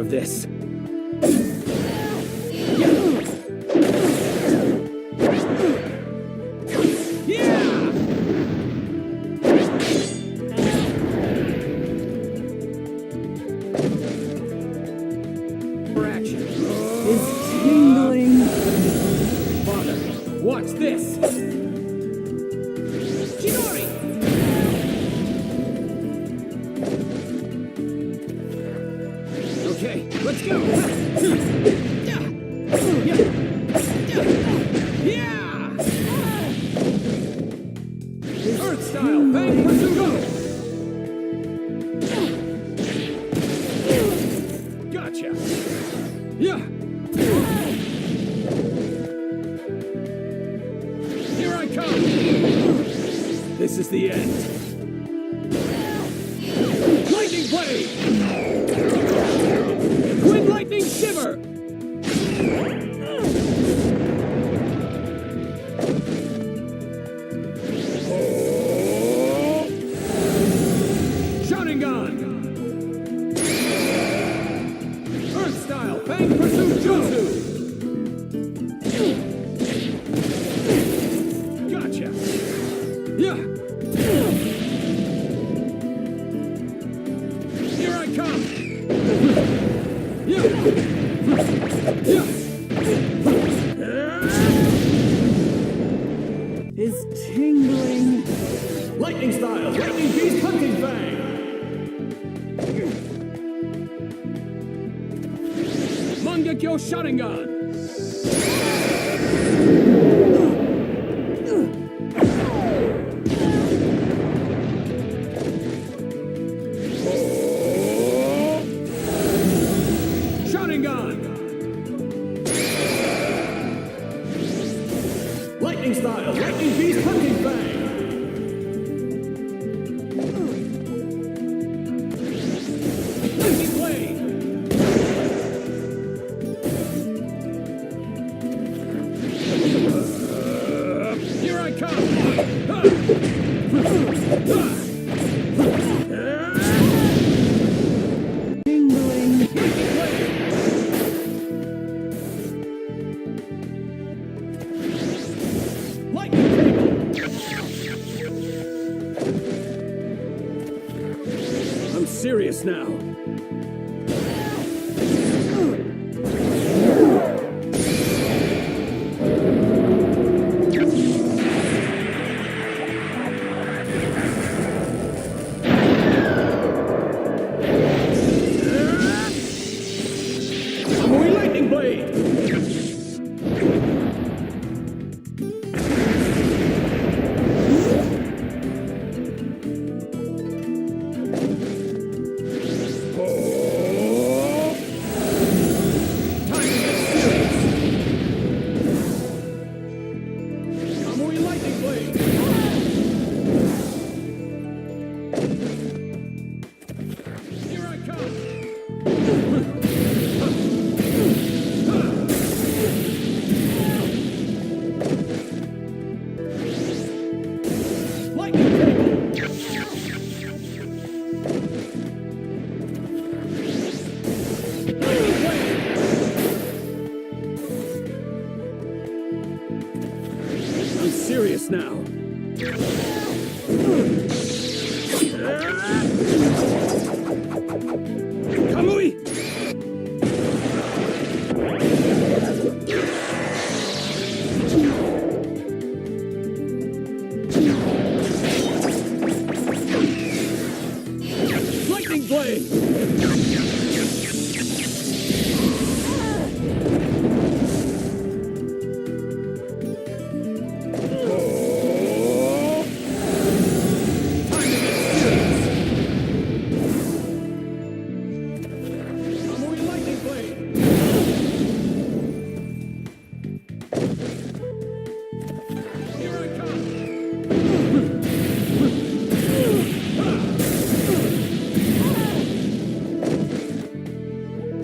of this. Watch this! Chidori! Okay, let's go! Yeah! Earth style, bang, pursue, go! Gotcha! Yeah! This is the end. Lightning blade! Wind lightning shiver! Sharingan! Earth style, bang, pursue, jutsu! Gotcha! Yeah! Here I come! Yeah! Yeah! Is tingling. Lightning style! Lightning beast hunting fang! Mangekyo Sharingan! Lightning style, lightning beast hunting fang! Lightning blade! Here I come! Tingling. I'm serious now. Amui lightning blade! Here I come! I'm serious now.